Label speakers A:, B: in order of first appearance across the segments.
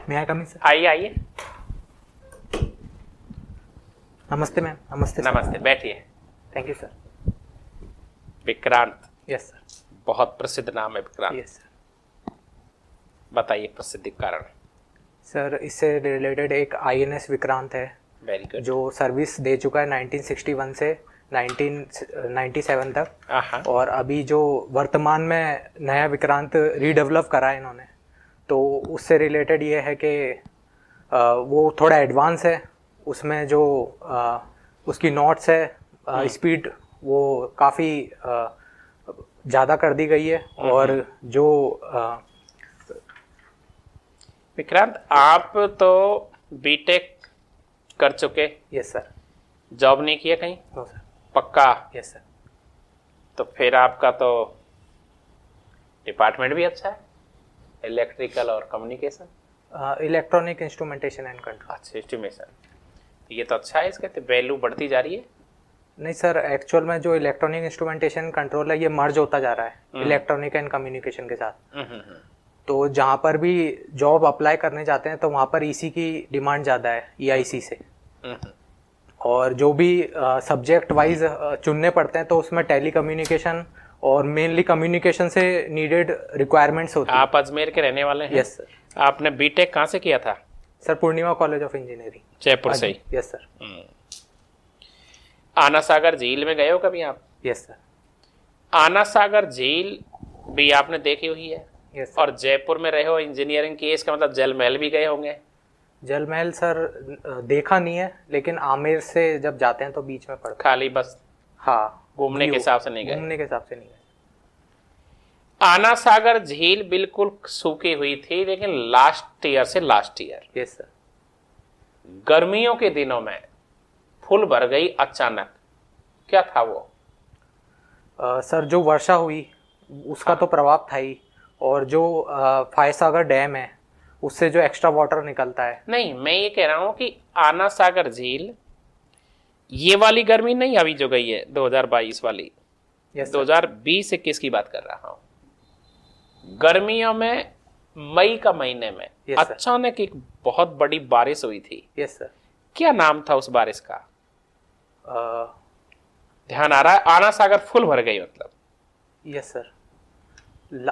A: मैं I coming sir?
B: आइए आइए।
A: नमस्ते मैम। नमस्ते सर।
B: नमस्ते, बैठिए।
A: Thank you sir.
B: Vikrant,
A: yes sir.
B: बहुत प्रसिद्ध नाम है विक्रांत।
A: Yes sir.
B: बताइए प्रसिद्धि का कारण।
A: सर इससे रिलेटेड एक आईएनएस विक्रांत है
B: वेरी गुड।
A: जो सर्विस दे चुका है 1961 से 1997 तक। और अभी जो वर्तमान में नया विक्रांत रीडेवलप करा है इन्होंने, तो उससे रिलेटेड ये है कि वो थोड़ा एडवांस है। उसमें जो उसकी नॉट्स है, स्पीड वो काफ़ी ज़्यादा कर दी गई है। और जो
B: विक्रांत, आप तो बीटेक कर चुके।
A: Yes sir.
B: जॉब नहीं किया कहीं?
A: No sir.
B: पक्का?
A: Yes sir.
B: तो फिर आपका तो डिपार्टमेंट भी अच्छा है, इलेक्ट्रिकल और communication.
A: Electronic instrumentation and control.
B: अच्छा, एस्टिमेशन। ये तो अच्छा है, इसके तो वैल्यू बढ़ती जा रही है।
A: नहीं सर, एक्चुअल में जो इलेक्ट्रॉनिक इंस्ट्रूमेंटेशन कंट्रोल है ये मर्ज होता जा रहा है इलेक्ट्रॉनिक एंड कम्युनिकेशन के साथ। तो जहाँ पर भी जॉब अप्लाई करने जाते हैं तो वहाँ पर ईसी की डिमांड ज़्यादा है ईआईसी से। और जो भी सब्जेक्ट वाइज चुनने पड़ते हैं तो उसमें टेली कम्युनिकेशन और मेनली कम्युनिकेशन से नीडेड रिक्वायरमेंट्स होती है।
B: आप अजमेर के रहने वाले हैं?
A: Yes sir.
B: आपने बीटेक कहाँ से किया था?
A: Sir Purnima college of engineering,
B: Jaipur से ही?
A: Yes sir.
B: आना सागर झील में गए हो कभी आप?
A: Yes sir.
B: आना सागर झील भी आपने देखी हुई है?
A: यस।
B: और जयपुर में रहे हो इंजीनियरिंग की, इसका मतलब जल महल भी गए होंगे?
A: जल महल सर देखा नहीं है, लेकिन आमेर से जब जाते हैं तो बीच में पड़ता है।
B: खाली बस
A: हाँ,
B: घूमने के हिसाब से नहीं गए?
A: घूमने के हिसाब से नहीं गए।
B: आना सागर झील बिल्कुल सूखी हुई थी, लेकिन लास्ट ईयर
A: यस सर।
B: गर्मियों के दिनों में फुल भर गई अचानक। क्या था वो?
A: सर जो वर्षा हुई उसका तो प्रभाव था ही, और जो फायसागर डैम है उससे जो एक्स्ट्रा वाटर निकलता है।
B: नहीं, मैं ये कह रहा हूं कि आना सागर झील ये वाली गर्मी नहीं अभी जो गई है 2022 वाली, 2020-21 की बात कर रहा हूं। गर्मियों में मई का महीने में अचानक एक बहुत बड़ी बारिश हुई थी।
A: Yes sir.
B: क्या नाम था उस बारिश का? ध्यान आ रहा है? आना सागर फुल भर गई मतलब।
A: Yes sir.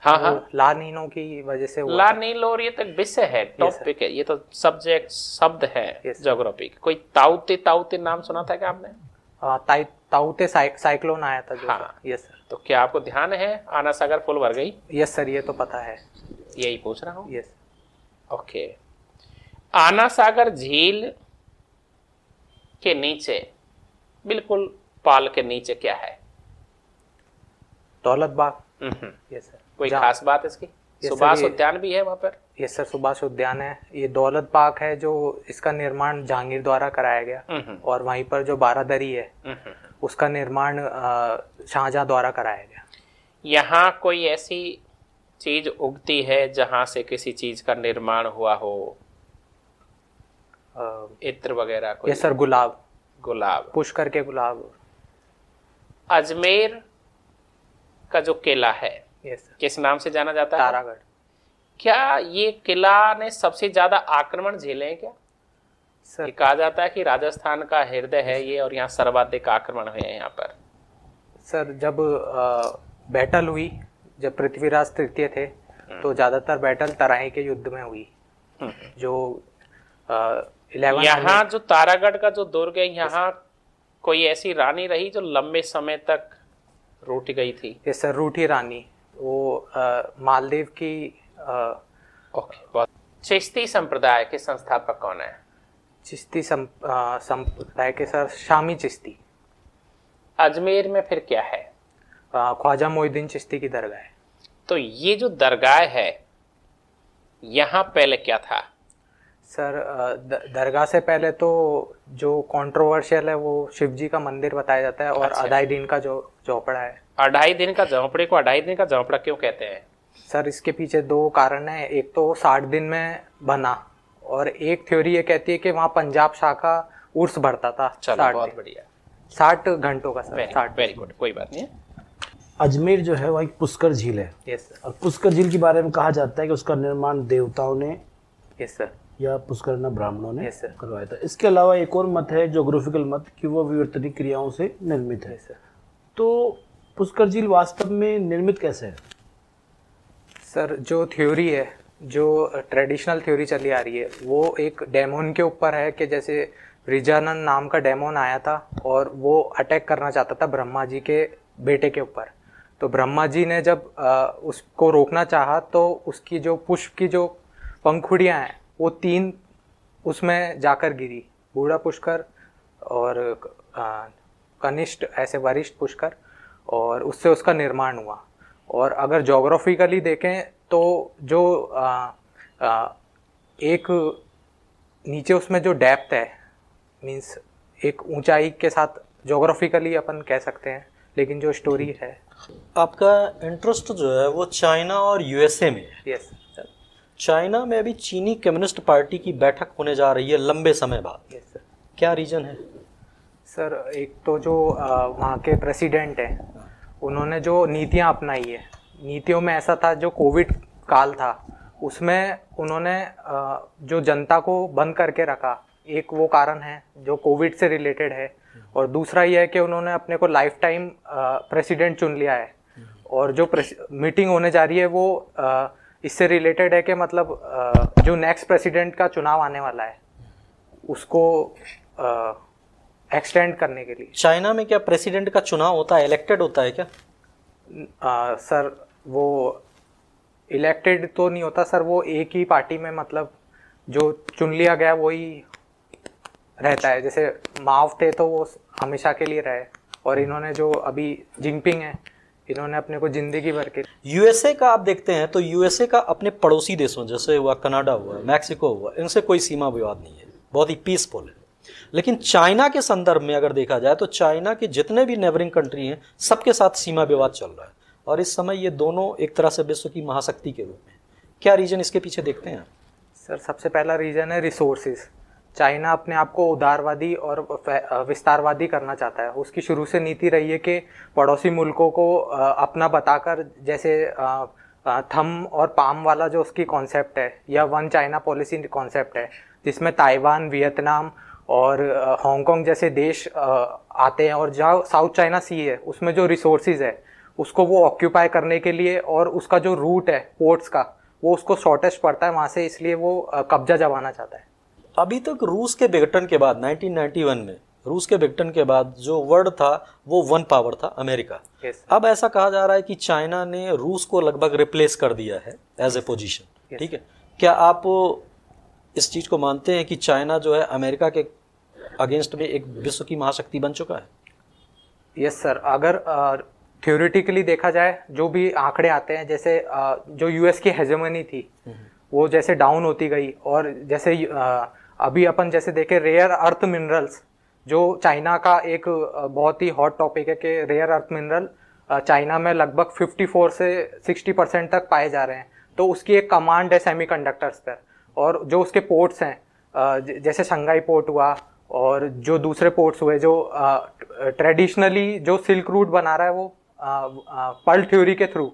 B: हाँ,
A: ला नीनो की वजह से हुआ।
B: ला नीनो, और ये तो विषय है, टॉपिक है, ये तो सब्जेक्ट शब्द है ज्योग्राफी। कोई ताउते नाम सुना था क्या आपने?
A: ताउते साइक्लोन आया था जो।
B: हाँ।
A: Yes sir.
B: तो क्या आपको ध्यान है आना सागर फुल भर गई?
A: यस सर, ये तो पता है।
B: यही पूछ रहा हूँ।
A: यस।
B: ओके। आना सागर झील के नीचे, बिल्कुल पाल के नीचे क्या है?
A: दौलत बाग। Yes sir.
B: कोई खास बात इसकी? सुभाष उद्यान भी है वहां पर?
A: यस सर, सुभाष उद्यान है। ये दौलत बाग है जो इसका निर्माण जहांगीर द्वारा कराया गया। और वहीं पर जो बारादरी है उसका निर्माण शाहजहां द्वारा कराया गया।
B: यहाँ कोई ऐसी चीज उगती है जहां से किसी चीज का निर्माण हुआ हो? इत्र वगैरह कोई?
A: यस सर, गुलाब।
B: गुलाब,
A: पुष्कर के गुलाब।
B: अजमेर का जो किला है,
A: यस सर,
B: किस नाम से जाना जाता है?
A: तारागढ़।
B: क्या ये किला ने सबसे ज्यादा आक्रमण झेले हैं क्या?
A: सर
B: ये कहा जाता है कि राजस्थान का हृदय है ये, और यहाँ सर्वाधिक आक्रमण हुए हैं यहाँ पर।
A: सर जब बैटल हुई, जब पृथ्वीराज तृतीय थे तो ज्यादातर बैटल तराई के युद्ध में हुई। जो 11
B: यहाँ जो तारागढ़ का जो दुर्ग है, यहाँ कोई ऐसी रानी रही जो लंबे समय तक रूठ गई थी?
A: ये सर रूठी रानी, वो मालदीव की।
B: ओके, बहुत। चिश्ती संप्रदाय के संस्थापक कौन है?
A: चिश्ती संप्रदाय के सर शामी चिश्ती।
B: अजमेर में फिर क्या है?
A: ख्वाजा मोइनुद्दीन चिश्ती की दरगाह है।
B: तो ये जो दरगाह है यहाँ पहले क्या था?
A: सर दरगाह से पहले तो जो कंट्रोवर्शियल है वो शिव जी का मंदिर बताया जाता है। और
B: अच्छा।
A: 2.5 दिन का जो झोपड़ा है।
B: 2.5 दिन का झोपड़े को 2.5 दिन का झोपड़ा क्यों कहते हैं?
A: सर इसके पीछे 2 कारण है। एक तो 60 दिन में बना, और एक थ्योरी ये कहती है कि वहाँ पंजाब शाखा उर्स भरता था।
B: चलो, बहुत बढ़िया।
A: 60 घंटों का सर। 60।
B: वेरी गुड, कोई बात नहीं है।
C: अजमेर जो है वह एक पुष्कर झील है।
A: Yes sir.
C: और पुष्कर झील के बारे में कहा जाता है कि उसका निर्माण देवताओं ने
A: यस सर।
C: या पुष्करना ब्राह्मणों ने
A: yes,
C: करवाया था। इसके अलावा एक और मत है जोग्राफिकल मत कि वो विवर्तनिक क्रियाओं से निर्मित है।
A: yes,
C: तो पुष्कर झील वास्तव में निर्मित कैसे है?
A: सर जो थ्योरी है, जो ट्रेडिशनल थ्योरी चली आ रही है, वो एक डेमोन के ऊपर है कि जैसे रिजानन नाम का डेमोन आया था और वो अटैक करना चाहता था ब्रह्मा जी के बेटे के ऊपर। तो ब्रह्मा जी ने जब उसको रोकना चाहा तो उसकी जो पुष्प की जो पंखुड़ियाँ हैं वो 3 उसमें जाकर गिरी, बूढ़ा पुष्कर और कनिष्ठ ऐसे वरिष्ठ पुष्कर, और उससे उसका निर्माण हुआ। और अगर जोग्राफिकली देखें तो जो एक नीचे उसमें जो डेप्थ है, मीन्स एक ऊंचाई के साथ जोग्राफिकली अपन कह सकते हैं, लेकिन जो स्टोरी है।
D: आपका इंटरेस्ट जो है वो चाइना और यूएसए में है।
A: यस।
D: चाइना में अभी चीनी कम्युनिस्ट पार्टी की बैठक होने जा रही है लंबे समय बाद।
A: Yes sir.
D: क्या रीजन है?
A: सर एक तो जो वहाँ के प्रेसिडेंट हैं, उन्होंने जो नीतियाँ अपनाई है, नीतियों में ऐसा था, जो कोविड काल था उसमें उन्होंने जो जनता को बंद करके रखा, एक वो कारण है जो कोविड से रिलेटेड है। और दूसरा ये है कि उन्होंने अपने को लाइफ टाइम प्रेसिडेंट चुन लिया है, और जो मीटिंग होने जा रही है वो इससे रिलेटेड है कि मतलब जो नेक्स्ट प्रेसिडेंट का चुनाव आने वाला है उसको एक्सटेंड करने के लिए।
D: चाइना में क्या प्रेसिडेंट का चुनाव होता है, इलेक्टेड होता है क्या?
A: सर वो इलेक्टेड तो नहीं होता सर, वो एक ही पार्टी में मतलब जो चुन लिया गया वही रहता है। जैसे माओ थे तो वो हमेशा के लिए रहे, और इन्होंने जो अभी जिनपिंग है, इन्होंने अपने को जिंदगी भर के।
D: यूएसए का आप देखते हैं तो यूएसए का अपने पड़ोसी देशों जैसे हुआ कनाडा हुआ, मैक्सिको हुआ, इनसे कोई सीमा विवाद नहीं है, बहुत ही पीसफुल है। लेकिन चाइना के संदर्भ में अगर देखा जाए तो चाइना के जितने भी नेबरिंग कंट्री हैं सबके साथ सीमा विवाद चल रहा है, और इस समय ये दोनों एक तरह से विश्व की महाशक्ति के रूप में। क्या रीजन इसके पीछे देखते हैं?
A: सर सबसे पहला रीजन है रिसोर्सेज। चाइना अपने आप को उदारवादी और विस्तारवादी करना चाहता है। उसकी शुरू से नीति रही है कि पड़ोसी मुल्कों को अपना बताकर, जैसे थम और पाम वाला जो उसकी कॉन्सेप्ट है, या वन चाइना पॉलिसी कॉन्सेप्ट है, जिसमें ताइवान, वियतनाम और हांगकांग जैसे देश आते हैं, और जहाँ साउथ चाइना सी है उसमें जो रिसोर्सेज है उसको वो ऑक्यूपाई करने के लिए, और उसका जो रूट है पोर्ट्स का वो उसको शॉर्टेस्ट पड़ता है वहाँ से, इसलिए वो कब्जा जमाना चाहता है।
D: अभी तक रूस के विघटन के बाद 1991 में रूस के विघटन के बाद जो वर्ल्ड था वो वन पावर था, अमेरिका। अब ऐसा कहा जा रहा है कि चाइना ने रूस को लगभग रिप्लेस कर दिया है एज ए पोजीशन। ठीक है, क्या आप इस चीज को मानते हैं कि चाइना जो है अमेरिका के अगेंस्ट में एक विश्व की महाशक्ति बन चुका है?
A: Yes sir. अगर थ्योरेटिकली देखा जाए, जो भी आंकड़े आते हैं, जैसे जो यूएस की हेजेमनी थी वो जैसे डाउन होती गई, और जैसे अभी अपन जैसे देखें रेयर अर्थ मिनरल्स, जो चाइना का एक बहुत ही हॉट टॉपिक है कि रेयर अर्थ मिनरल चाइना में लगभग 54 से 60% तक पाए जा रहे हैं। तो उसकी एक कमांड है सेमीकंडक्टर्स पर, और जो उसके पोर्ट्स हैं जैसे शंघाई पोर्ट हुआ, और जो दूसरे पोर्ट्स हुए जो ट्रेडिशनली जो सिल्क रूट बना रहा है वो पर्ल थ्योरी के थ्रू,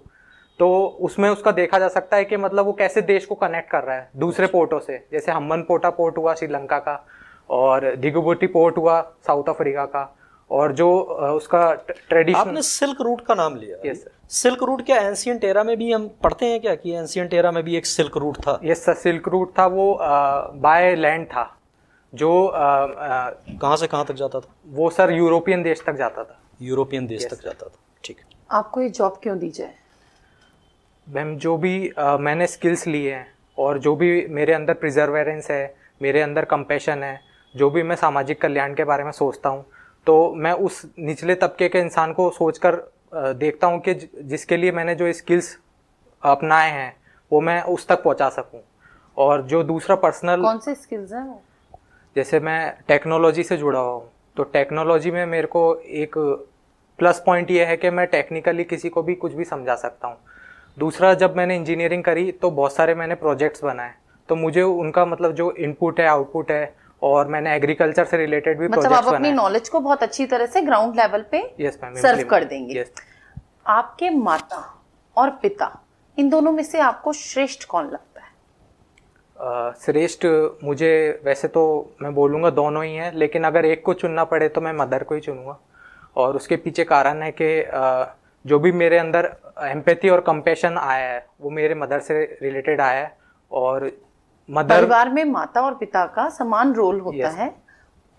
A: तो उसमें उसका देखा जा सकता है कि मतलब वो कैसे देश को कनेक्ट कर रहा है दूसरे पोर्टों से। जैसे हम्बनटोटा पोर्ट हुआ श्रीलंका का, और दिगुबोटी पोर्ट हुआ साउथ अफ्रीका का, और जो उसका ट्रेडिशनल।
D: आपने सिल्क रूट का नाम लिया।
A: Yes sir.
D: सिल्क रूट क्या एंशिएंट एरा में भी हम पढ़ते हैं क्या कि एंशिएंट एरा में भी एक सिल्क रूट था?
A: यस सर, सिल्क रूट था, वो बाय लैंड था, जो
D: कहाँ से कहाँ तक जाता था?
A: वो सर यूरोपियन देश तक जाता था।
D: यूरोपियन देश तक जाता था। ठीक है।
E: आपको ये जॉब क्यों दी जाए?
A: मैम जो भी मैंने स्किल्स लिए हैं, और जो भी मेरे अंदर प्रिजर्वेरेंस है, मेरे अंदर कंपैशन है, जो भी मैं सामाजिक कल्याण के बारे में सोचता हूँ, तो मैं उस निचले तबके के इंसान को सोचकर देखता हूँ कि जिसके लिए मैंने जो स्किल्स अपनाए हैं वो मैं उस तक पहुँचा सकूँ। और जो दूसरा पर्सनल,
E: कौन से स्किल्स हैं वो?
A: जैसे मैं टेक्नोलॉजी से जुड़ा हुआ हूँ, तो टेक्नोलॉजी में मेरे को एक प्लस पॉइंट ये है कि मैं टेक्निकली किसी को भी कुछ भी समझा सकता हूँ। दूसरा, जब मैंने इंजीनियरिंग करी तो बहुत सारे मैंने प्रोजेक्ट्स बनाए, तो मुझे उनका मतलब जो इनपुट है, आउटपुट है, और मैंने एग्रीकल्चर से रिलेटेड भी प्रोजेक्ट्स बनाए।
E: मतलब आप अपनी नॉलेज को बहुत अच्छी तरह से ग्राउंड लेवल पे सर्व कर देंगे। आपके माता और पिता, इन दोनों में से आपको श्रेष्ठ कौन लगता है?
A: श्रेष्ठ मुझे वैसे तो मैं बोलूँगा दोनों ही हैं, लेकिन अगर एक को चुनना पड़े तो मैं मदर को ही चुनूँगा। और उसके पीछे कारण है कि जो भी मेरे अंदर एम्पैथी और कंपैशन आया है वो मेरे मदर से रिलेटेड आया है। और मदर,
E: परिवार में माता और पिता का समान रोल होता है।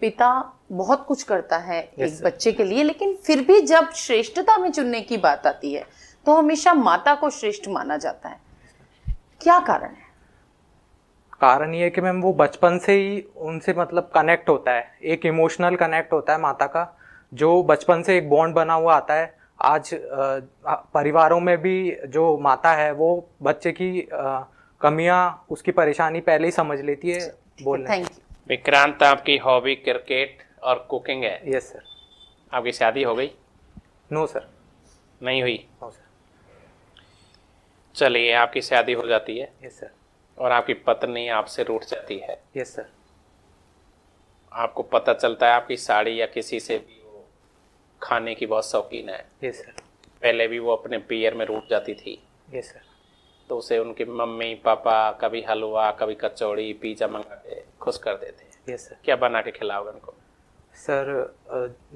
E: पिता बहुत कुछ करता है एक बच्चे के लिए, लेकिन फिर भी जब श्रेष्ठता में चुनने की बात आती है तो हमेशा माता को श्रेष्ठ माना जाता है। क्या कारण है?
A: कारण ये है कि मैम वो बचपन से ही उनसे मतलब कनेक्ट होता है, एक इमोशनल कनेक्ट होता है माता का, जो बचपन से एक बॉन्ड बना हुआ आता है। आज परिवारों में भी जो माता है वो बच्चे की कमियां, उसकी परेशानी पहले ही समझ लेती है। बोलने।
E: Thank you.
B: विक्रांत, आपकी हॉबी क्रिकेट और कुकिंग है?
A: Yes sir.
B: आपकी शादी हो गई?
A: No sir.
B: नहीं हुई?
A: No sir.
B: चलिए, आपकी शादी हो जाती है।
A: Yes sir.
B: और आपकी पत्नी आपसे रूठ जाती है।
A: Yes sir.
B: आपको पता चलता है आपकी साड़ी या किसी से भी वो खाने की बहुत शौकीन है।
A: Yes sir.
B: पहले भी वो अपने पियर में रूठ जाती थी।
A: Yes sir.
B: तो उसे उनके मम्मी पापा कभी हलवा, कभी कचौड़ी, पिज्जा मंगा के खुश कर देते।
A: Yes sir.
B: क्या बना के खिलाओगे उनको?
A: सर,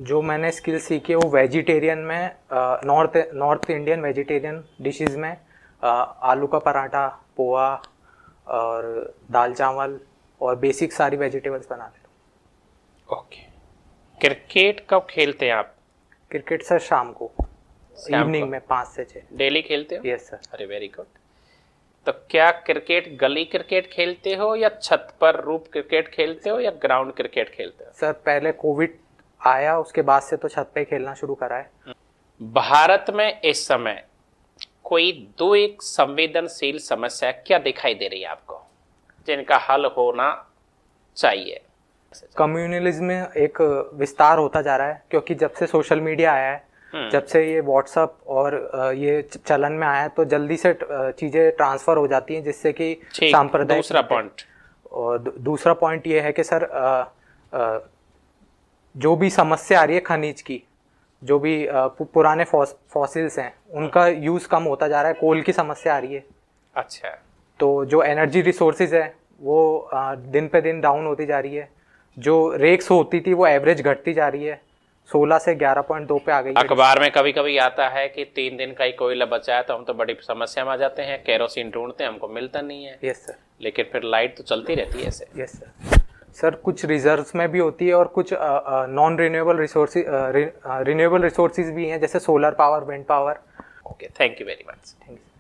A: जो मैंने स्किल सीखी है वो वेजिटेरियन में, नॉर्थ इंडियन वेजिटेरियन डिशेस में आलू का पराठा, पोहा और दाल चावल और बेसिक सारी वेजिटेबल्स बना लेता हूँ।
B: ओके। क्रिकेट कब खेलते हैं आप?
A: क्रिकेट सर शाम को, इवनिंग में 5 से 6।
B: डेली खेलते हो?
A: Yes sir.
B: अरे वेरी गुड। तो क्या क्रिकेट गली क्रिकेट खेलते हो या छत पर रूप क्रिकेट खेलते हो या ग्राउंड क्रिकेट खेलते हो?
A: सर, पहले कोविड आया उसके बाद से तो छत पे खेलना शुरू करा है।
B: भारत में इस समय कोई दो एक संवेदनशील समस्या क्या दिखाई दे रही है आपको जिनका हल होना चाहिए?
A: कम्युनलिज्म में एक विस्तार होता जा रहा है, क्योंकि जब से सोशल मीडिया आया है, जब से ये व्हाट्सअप और ये चलन में आया है, तो जल्दी से चीज़ें ट्रांसफ़र हो जाती हैं, जिससे कि सांप्रदायिक।
B: दूसरा पॉइंट,
A: और दूसरा पॉइंट ये है कि सर, जो भी समस्या आ रही है खनिज की, जो भी पुराने फॉसिल्स हैं उनका यूज़ कम होता जा रहा है, कोल की समस्या आ रही है।
B: अच्छा।
A: तो जो एनर्जी रिसोर्सेज है वो दिन पे दिन डाउन होती जा रही है। जो रेक्स होती थी वो एवरेज घटती जा रही है, 16 से 11.2 पे आ गई।
B: अखबार में कभी कभी आता है कि 3 दिन का ही कोयला बचा है, तो हम तो बड़ी समस्या में आ जाते हैं, केरोसिन ढूंढते हैं, हमको मिलता नहीं है।
A: Yes sir.
B: लेकिन फिर लाइट तो चलती रहती है ऐसे।
A: Yes sir. सर, कुछ रिजर्व्स में भी होती है और कुछ नॉन रिन्यूएबल रिसोर्सेज भी हैं, जैसे solar power, wind power.
B: Okay, thank you very much.
A: Thank you.